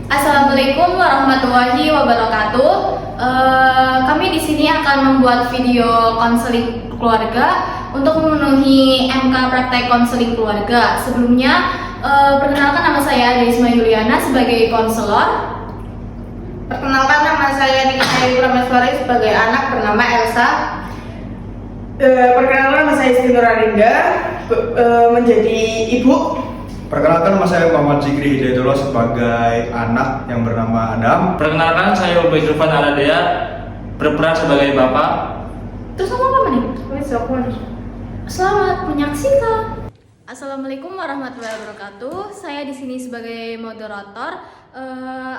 Assalamualaikum warahmatullahi wabarakatuh. Kami di sini akan membuat video konseling keluarga untuk memenuhi MK praktek konseling keluarga. Sebelumnya, perkenalkan nama saya Desma Yuliana sebagai konselor. Perkenalkan, nama saya Nika Ayu Prameswari sebagai anak bernama Elsa. Perkenalkan, nama saya Isti Nurarinda menjadi ibu. Perkenalkan, nama saya Muhammad Zikri Hidayatullah sebagai anak yang bernama Adam. Perkenalkan, saya Ubay Zulfan Aradea berperan sebagai bapak. Terus ngomong apa nih? Selamat menyaksikan. Assalamualaikum warahmatullahi wabarakatuh. Saya di sini sebagai moderator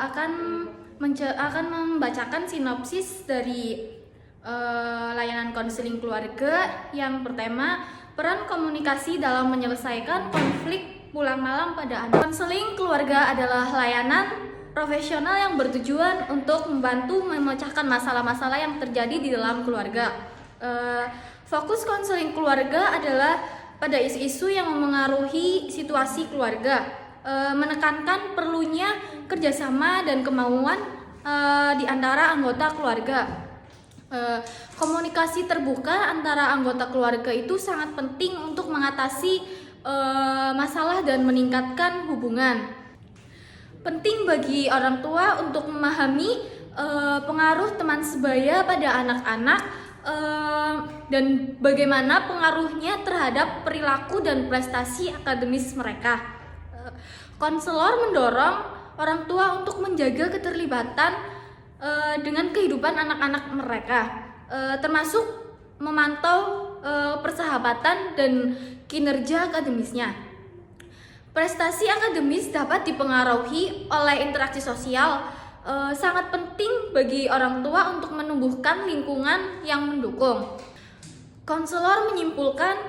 akan membacakan sinopsis dari layanan konseling keluarga. Yang pertama, peran komunikasi dalam menyelesaikan konflik pulang malam pada anak. Konseling keluarga adalah layanan profesional yang bertujuan untuk membantu memecahkan masalah-masalah yang terjadi di dalam keluarga. Fokus konseling keluarga adalah pada isu-isu yang memengaruhi situasi keluarga, menekankan perlunya kerjasama dan kemauan di antara anggota keluarga. Komunikasi terbuka antara anggota keluarga itu sangat penting untuk mengatasi masalah dan meningkatkan hubungan. Penting bagi orang tua untuk memahami pengaruh teman sebaya pada anak-anak dan bagaimana pengaruhnya terhadap perilaku dan prestasi akademis mereka. Konselor mendorong orang tua untuk menjaga keterlibatan dengan kehidupan anak-anak mereka, termasuk memantau persahabatan dan kinerja akademisnya. Prestasi akademis dapat dipengaruhi oleh interaksi sosial. Sangat penting bagi orang tua untuk menumbuhkan lingkungan yang mendukung. Konselor menyimpulkan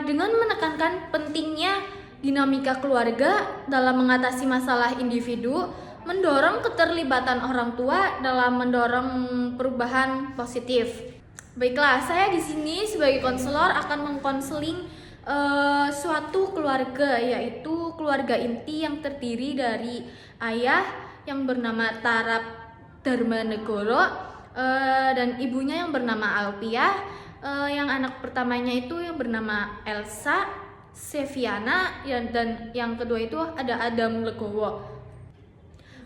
dengan menekankan pentingnya dinamika keluarga dalam mengatasi masalah individu, mendorong keterlibatan orang tua dalam mendorong perubahan positif. Baiklah, saya di sini sebagai konselor akan mengkonseling suatu keluarga, yaitu keluarga inti yang terdiri dari ayah yang bernama Tarap Darmanegoro dan ibunya yang bernama Alpiah. Yang anak pertamanya itu yang bernama Elsa Seviana, dan yang kedua itu ada Adam Legowo.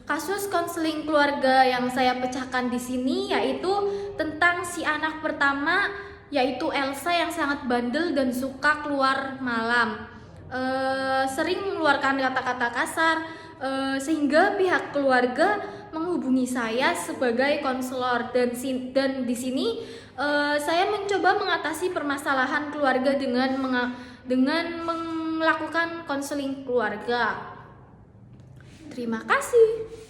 Kasus konseling keluarga yang saya pecahkan di sini yaitu tentang si anak pertama, yaitu Elsa yang sangat bandel dan suka keluar malam. Sering mengeluarkan kata-kata kasar, sehingga pihak keluarga menghubungi saya sebagai konselor, dan di sini saya mencoba mengatasi permasalahan keluarga dengan melakukan konseling keluarga. Terima kasih.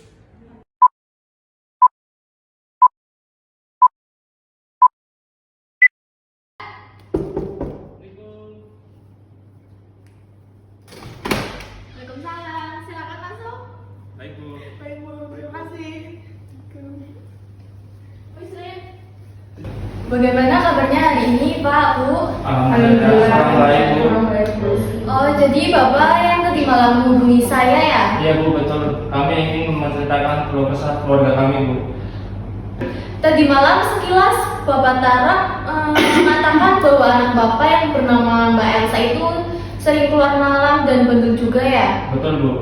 Waalaikumsalam. Silakan masuk. Baik, Bu. Baik, Bu. Terima kasih. Bagaimana kabarnya hari ini, Pak, Bu? Alhamdulillah. Baik, Bu. Oh, jadi Bapak yang tadi malam menghubungi saya ya? Iya, Bu, betul. Kami ingin menceritakan keluh kesah keluarga kami, Bu. Tadi malam sekilas Bapak Tarap mengatakan bahwa anak Bapak yang bernama Mbak Elsa itu sering keluar malam dan bandel juga ya? Betul, Bu.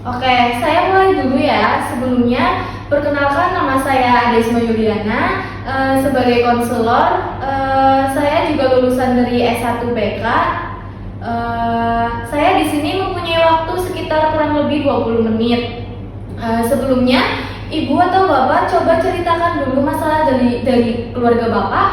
Oke, saya mulai dulu ya. Sebelumnya, perkenalkan nama saya Desma Yuliana sebagai konselor. Saya juga lulusan dari S1 BK. Saya di sini mempunyai waktu sekitar kurang lebih 20 menit. Sebelumnya, Ibu atau Bapak coba ceritakan dulu masalah dari keluarga Bapak.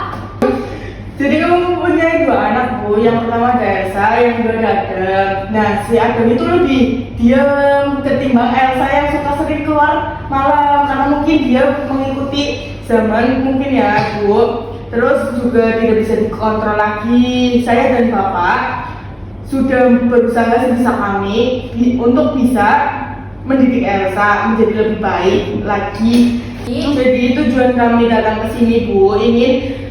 Jadi kamu mempunyai dua anak, Bu. Yang pertama ada Elsa, yang kedua ada Adam. Nah, si Adam itu lebih diam ketimbang Elsa yang suka sering keluar malam, karena mungkin dia mengikuti zaman mungkin ya, Bu. Terus juga tidak bisa dikontrol lagi. Saya dan Bapak sudah berusaha sebisa kami untuk bisa mendidik Elsa menjadi lebih baik lagi. Jadi tujuan kami datang ke sini, Bu, ingin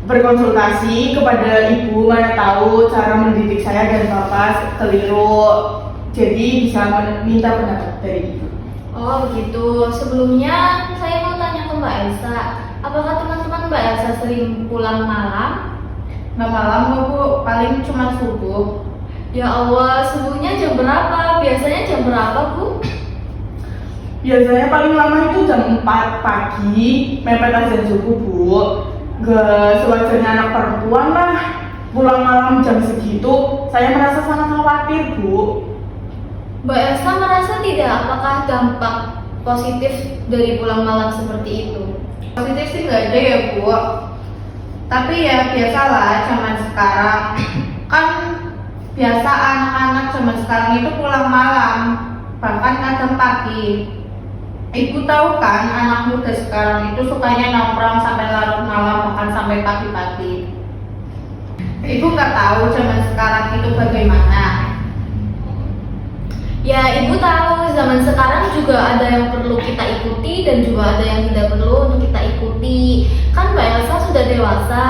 berkonsultasi kepada Ibu, mana tahu cara mendidik saya dan Bapak keliru. Jadi bisa meminta pendapat dari Ibu. Oh, Oh begitu. Sebelumnya saya mau tanya ke Mbak Elsa, apakah teman-teman Mbak Elsa sering pulang malam? Nggak malam kok Bu, paling cuma subuh. Ya Allah, subuhnya jam berapa? Biasanya jam berapa Bu? Biasanya paling lama itu jam 4 pagi, mepet azan subuh Bu. Gak sewajarnya anak perempuan lah pulang malam jam segitu, saya merasa sangat khawatir Bu. Mbak Elsa merasa tidak apakah dampak positif dari pulang malam seperti itu? Positif sih nggak ada ya Bu. Tapi ya biasalah zaman sekarang kan biasa anak-anak zaman sekarang itu pulang malam, bahkan kadang pagi. Ibu tahu kan anak muda sekarang itu sukanya nongkrong sampai larut malam, bahkan sampai pagi-pagi. Ibu nggak tahu zaman sekarang itu bagaimana. Ya, Ibu tahu zaman sekarang juga ada yang perlu kita ikuti dan juga ada yang tidak perlu untuk kita ikuti. Kan Mbak Elsa sudah dewasa,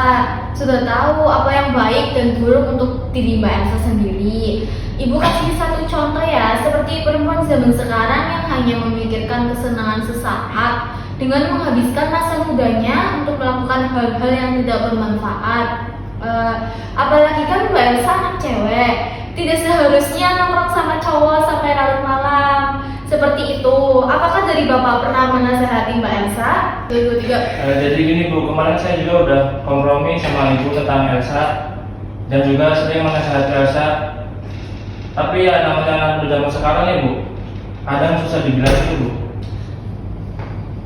sudah tahu apa yang baik dan buruk untuk diri Mbak Elsa sendiri. Ibu kasih satu contoh ya, seperti perempuan zaman sekarang yang hanya memikirkan kesenangan sesaat dengan menghabiskan masa mudanya untuk melakukan hal-hal yang tidak bermanfaat. Apalagi kan Mbak Elsa anak cewek, tidak seharusnya nongkrong sama cowok sampai larut malam seperti itu. Apakah dari Bapak pernah menasehati Mbak Elsa? Jadi gini Bu, kemarin saya juga udah kompromi sama Ibu tentang Elsa dan juga sering menasihati Elsa. Tapi ya namanya anak muda zaman sekarang ya Bu, kadang susah dibilangin Bu.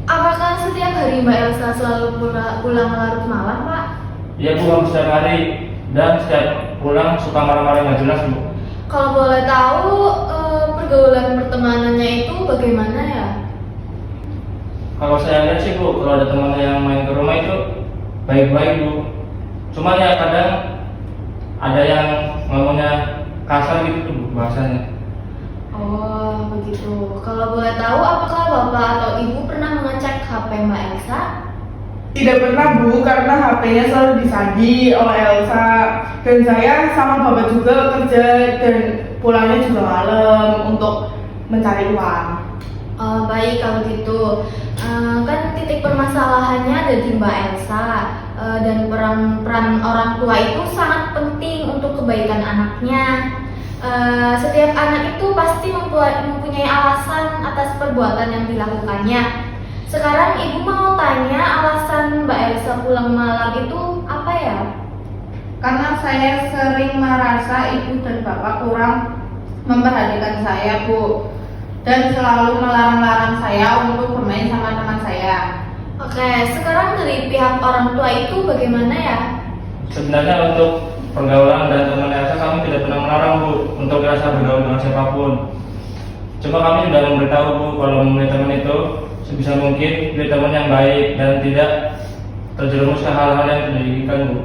Apakah setiap hari Mbak Elsa selalu pulang larut malam Pak? Ya Bu, hampir setiap hari dan setiap pulang suka marah-marah nggak jelas Bu. Kalau boleh tahu pergaulan pertemanannya itu bagaimana ya? Kalau saya lihat sih Bu, kalau ada teman yang main ke rumah itu baik-baik Bu. Cuma ya kadang ada yang ngomongnya kasar gitu Bu bahasanya. Oh begitu. Kalau boleh tahu apakah Bapak atau Ibu pernah mengecek HP Mbak Elsa? Tidak pernah Bu, karena HP-nya selalu disandi oleh Elsa. Dan saya sama Bapak juga kerja dan pulangnya juga malam untuk mencari uang. Oh, baik kalau gitu. Kan titik permasalahannya ada di Mbak Elsa. Dan peran orang tua itu sangat penting untuk kebaikan anaknya. Setiap anak itu pasti mempunyai alasan atas perbuatan yang dilakukannya. Sekarang Ibu mau tanya alasan Mbak Elsa pulang malam itu apa ya? Karena saya sering merasa ibu dan bapak kurang memperhatikan saya Bu, dan selalu melarang-larang saya untuk bermain sama teman saya. Oke, sekarang dari pihak orang tua itu bagaimana ya? Sebenarnya untuk pergaulan dan teman Elsa kami tidak pernah melarang Bu untuk Elsa bergaul dengan siapapun. Cuma kami sudah memberitahu Bu kalau memilih teman itu sebisa mungkin pilih teman yang baik dan tidak terjerumus ke hal-hal yang tidak diinginkan Bu.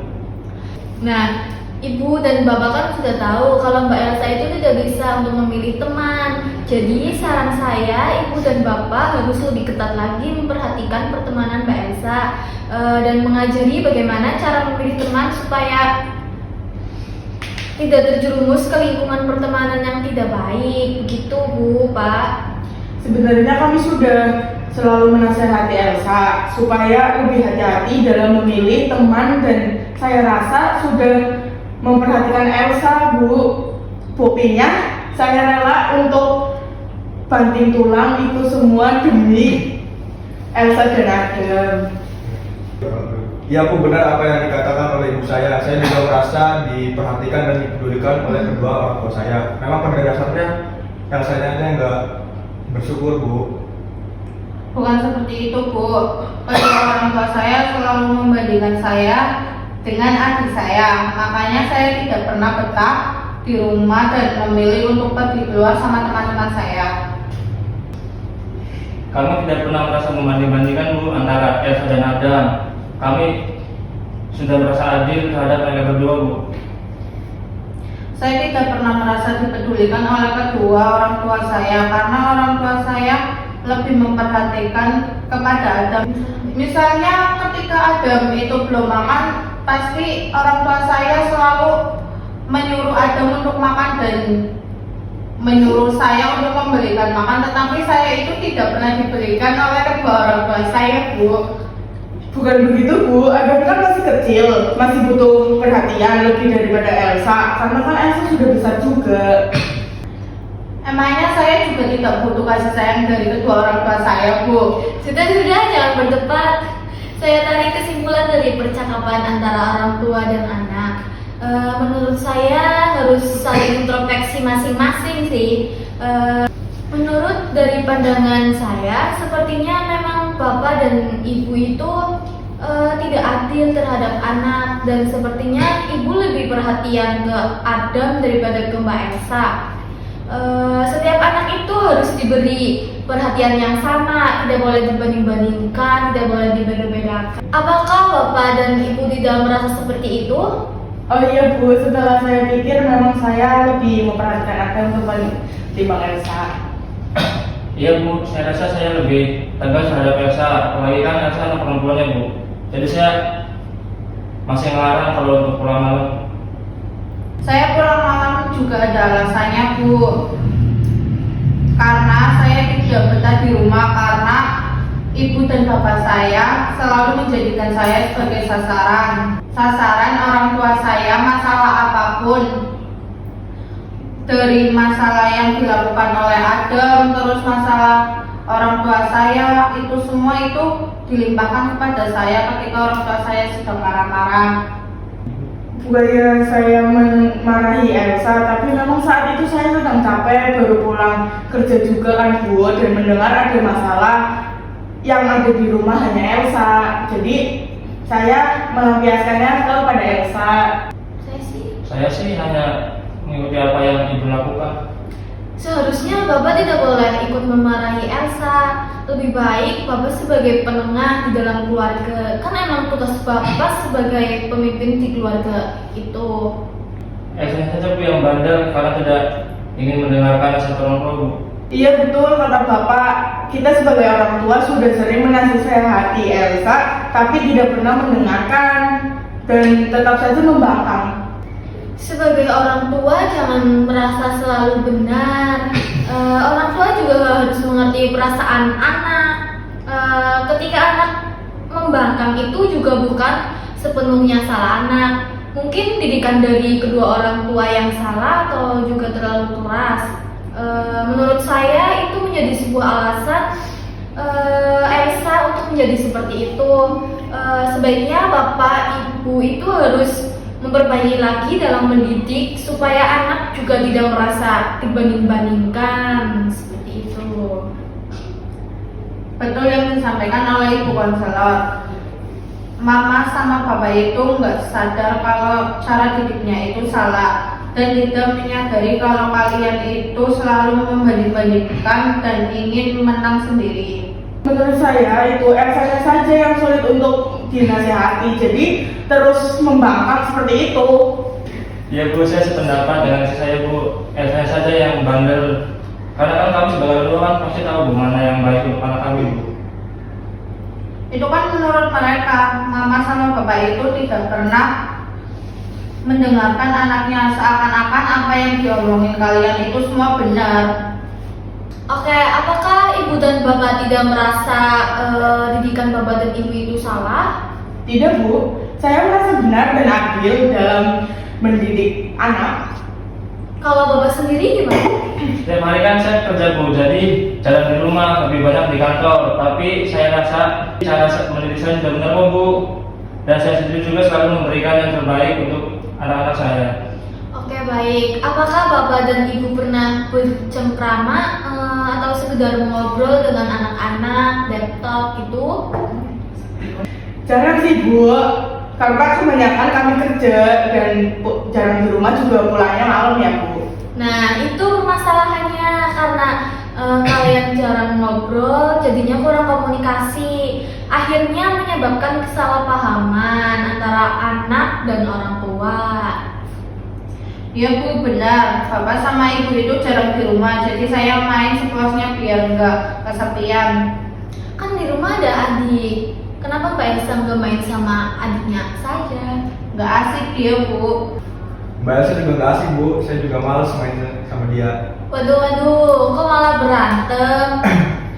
Nah, Ibu dan Bapak kan sudah tahu kalau Mbak Elsa itu tidak bisa untuk memilih teman. Jadi saran saya, Ibu dan Bapak harus lebih ketat lagi memperhatikan pertemanan Mbak Elsa dan mengajari bagaimana cara memilih teman supaya tidak terjerumus ke lingkungan pertemanan yang tidak baik. Begitu Bu, Pak. Sebenarnya kami sudah selalu menasehati Elsa supaya lebih hati-hati dalam memilih teman, dan saya rasa sudah memperhatikan Elsa Bu. Buktinya saya rela untuk banting tulang itu semua demi Elsa dan Adam. Ya Bu, benar apa yang dikatakan oleh ibu saya. Saya juga merasa diperhatikan dan dipedulikan oleh kedua orang tua saya. Memang pada dasarnya yang saya nggak bersyukur Bu. Bukan seperti itu Bu. Kedua orang tua saya selalu membandingkan saya dengan adik saya. Makanya saya tidak pernah betah di rumah dan memilih untuk pergi keluar sama teman-teman saya. Kami tidak pernah merasa membanding-bandingkan Bu antara Elsa dan Adam. Kami sudah merasa adil terhadap mereka berdua Bu. Saya tidak pernah merasa dipedulikan oleh kedua orang tua saya karena orang tua saya lebih memperhatikan kepada Adam. Misalnya ketika Adam itu belum makan, pasti orang tua saya selalu menyuruh Adam untuk makan dan menyuruh saya untuk memberikan makan, tetapi saya itu tidak pernah diberikan oleh kedua orang tua saya, Bu. Bukan begitu Bu, Adam kan masih kecil, masih butuh perhatian lebih daripada Elsa, karena kan Elsa sudah besar juga. Emangnya saya juga tidak butuh kasih sayang dari kedua orang tua saya, Bu. Sudah, jangan berdebat. Saya tarik kesimpulan dari percakapan antara orang tua dan anak. Menurut saya harus saling introspeksi masing-masing sih. Menurut dari pandangan saya, sepertinya memang bapak dan ibu itu tidak adil terhadap anak, dan sepertinya ibu lebih perhatian ke Adam daripada ke Mbak Elsa. Setiap anak itu harus diberi perhatian yang sama, tidak boleh dibanding-bandingkan, tidak boleh dibeda-bedakan. Apakah bapak dan ibu tidak merasa seperti itu? Oh iya Bu, setelah saya pikir memang saya lebih memperhatikan Adam ketimbang Elsa. Iya Bu, saya rasa saya lebih tegas terhadap Elsa, apalagi kan Elsa anak perempuannya Bu. Jadi saya masih ngelarang kalau untuk pulang malam. Saya pulang malam juga ada alasannya, Bu. Karena saya tidak betah di rumah karena ibu dan bapak saya selalu menjadikan saya sebagai sasaran orang tua saya. Masalah apapun, dari masalah yang dilakukan oleh Adam, terus masalah orang tua saya, itu semua itu dilimpahkan kepada saya ketika orang tua saya sedang marah-marah. Bukannya saya memarahi Elsa, tapi memang saat itu saya sedang capek, baru pulang kerja juga kan Bu, dan mendengar ada masalah yang ada di rumah hanya Elsa. Jadi saya melampiaskannya kepada Elsa. Saya sih hanya mengikuti apa yang ibu lakukan. Seharusnya bapak tidak boleh ikut memarahi Elsa. Lebih baik bapak sebagai penengah di dalam keluarga. Kan emang tugas bapak sebagai pemimpin di keluarga itu. Elsa saja Bu yang bandel karena tidak ingin mendengarkan nasihat orang tua Bu. Iya betul kata Bapak, kita sebagai orang tua sudah sering menasihati Elsa, tapi tidak pernah mendengarkan dan tetap saja membangkang. Sebagai orang tua jangan merasa selalu benar. Orang tua juga harus mengerti perasaan anak. Ketika anak membangkang itu juga bukan sepenuhnya salah anak. Mungkin didikan dari kedua orang tua yang salah atau juga terlalu keras. Menurut saya itu menjadi sebuah alasan Elsa untuk menjadi seperti itu. Sebaiknya bapak ibu itu harus memperbaiki lagi dalam mendidik supaya anak juga tidak merasa dibanding-bandingkan seperti itu. Betul yang disampaikan oleh Ibu Konselor. Mama sama Papa itu nggak sadar kalau cara didiknya itu salah dan tidak menyadari kalau kalian itu selalu membanding-bandingkan dan ingin menang sendiri. Menurut saya itu Elsa saja yang sulit untuk dinasihati, jadi terus membangkang seperti itu. Ya Bu, saya sependapat dengan saya Bu. Elsa saja yang bandel. Karena kan kami sebagai orang tua kan pasti tahu Bu mana yang baik untuk anak kami Bu. Itu kan menurut mereka, mama sama bapak itu tidak pernah mendengarkan anaknya, seakan-akan apa yang diomongin kalian itu semua benar. Oke, apakah ibu dan bapak tidak merasa didikan bapak dan ibu itu salah? Tidak Bu, saya merasa benar dan adil dalam mendidik anak. Kalau bapak sendiri gimana? Setiap hari kan saya kerja Bu, jadi jalan di rumah lebih banyak di kantor. Tapi saya rasa cara mendidik saya sudah benar kok Bu. Dan saya sendiri juga selalu memberikan yang terbaik untuk anak-anak saya. Oke, baik. Apakah bapak dan ibu pernah bercengkrama atau sekedar ngobrol dengan anak-anak, laptop gitu? Jarang sih Bu, karena kebanyakan kami kerja dan jarang di rumah, juga pulangnya malam ya Bu. Nah, itu permasalahannya karena kalian jarang ngobrol, jadinya kurang komunikasi. Akhirnya menyebabkan kesalahpahaman antara anak dan orang tua. Ya Bu, benar. Bapak sama ibu itu jarang di rumah, jadi saya main sepuasnya biar nggak kesepian. Kan di rumah ada adik. Kenapa Mbak Elsa nggak main sama adiknya saja? Nggak asik dia Bu. Mbak Elsa juga nggak asik bu, saya juga males main sama dia. Waduh, kok malah berantem?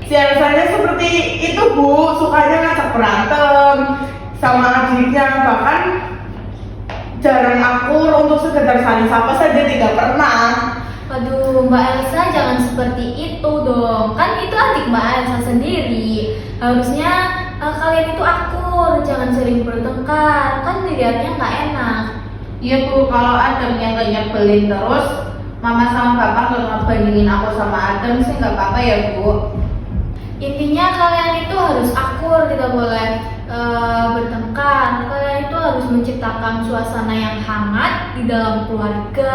Si Elsanya seperti itu bu, sukanya ngajak berantem sama adiknya, bahkan jarang akur untuk sekedar saling sapa saja tidak pernah. Waduh, Mbak Elsa jangan seperti itu dong. Kan itu adik Mbak Elsa sendiri. Harusnya kalian itu akur, jangan sering bertengkar. Kan dilihatnya nggak enak. Iya bu, kalau Adam yang gak nyebelin terus, mama sama papa gak ngebandingin aku sama Adam sih nggak apa-apa ya bu. Intinya kalian itu harus akur, tidak boleh bertengkar. Kalian itu harus menciptakan suasana yang hangat di dalam keluarga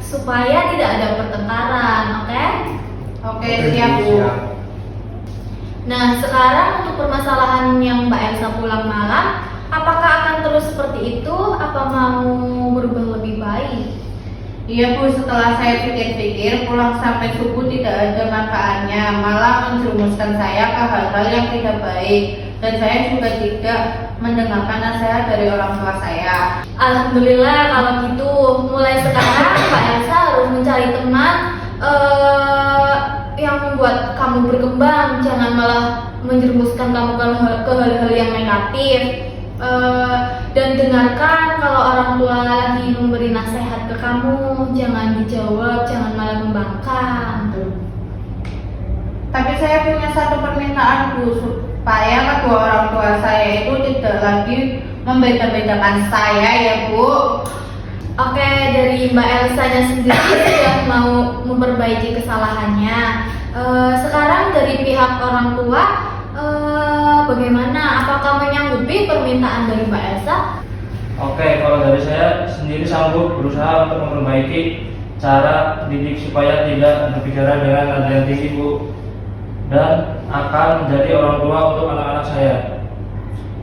supaya tidak ada pertengkaran, oke? Oke, siap bu. Nah, sekarang untuk permasalahan yang Mbak Elsa pulang malam, apakah akan terus seperti itu? Apa mau berubah lebih baik? Iya bu, setelah saya pikir-pikir, pulang sampai subuh tidak ada manfaatnya, malah menjerumuskan saya ke hal-hal yang tidak baik. Dan saya juga tidak mendengarkan nasihat dari orang tua saya. Alhamdulillah kalau gitu. Mulai sekarang Mbak Elsa harus mencari teman yang membuat kamu berkembang. Jangan malah menjerumuskan kamu ke hal-hal yang negatif. Dan dengarkan kalau orang tua lagi memberi nasihat ke kamu, jangan dijawab, jangan malah membangkang. Tapi saya punya satu permintaan bu, supaya kedua orang tua saya itu tidak lagi membeda-bedakan saya ya bu. Oke, dari Mbak Elsa-nya sendiri sudah mau memperbaiki kesalahannya. Sekarang dari pihak orang tua, bagaimana? Apakah menyanggupi permintaan dari Mbak Elsa? Oke, kalau dari saya sendiri sanggup berusaha untuk memperbaiki cara didik supaya tidak berbicara dengan nada yang tinggi bu, dan akan menjadi orang tua untuk anak-anak saya.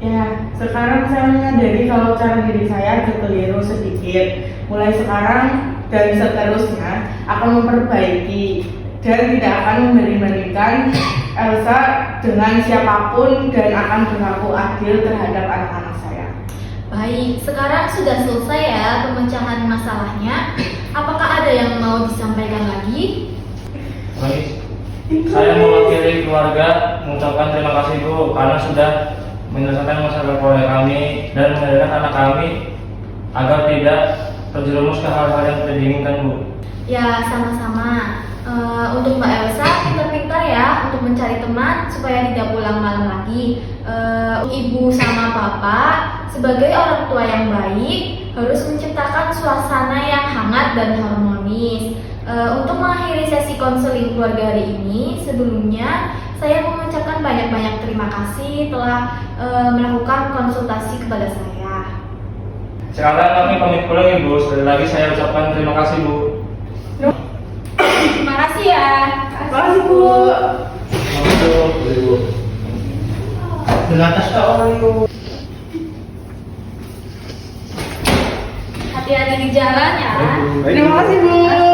Ya, sekarang saya menyadari kalau cara diri saya agak keliru sedikit. Mulai sekarang dan seterusnya akan memperbaiki dan tidak akan membanding-bandingkan Elsa dengan siapapun dan akan berlaku adil terhadap anak-anak saya. Baik, sekarang sudah selesai ya pemecahan masalahnya. Apakah ada yang mau disampaikan lagi? Baik, saya mewakili keluarga mengucapkan terima kasih bu karena sudah menyelesaikan masalah keluarga kami dan mengajarkan anak kami agar tidak terjerumus ke hal-hal yang tidak diinginkan bu. Ya, sama-sama. Untuk Mbak Elsa, pintar-pintar ya untuk mencari teman supaya tidak pulang malam lagi. Ibu sama bapak sebagai orang tua yang baik harus menciptakan suasana yang hangat dan harmonis. Untuk mengakhiri sesi konseling keluarga hari ini, sebelumnya saya mengucapkan banyak-banyak terima kasih telah melakukan konsultasi kepada saya. Sekarang kami pamit pulang ibu. Sekali lagi saya ucapkan terima kasih bu. Terima kasih ya. Terima kasih bu. Hati-hati di jalan ya. Terima kasih bu.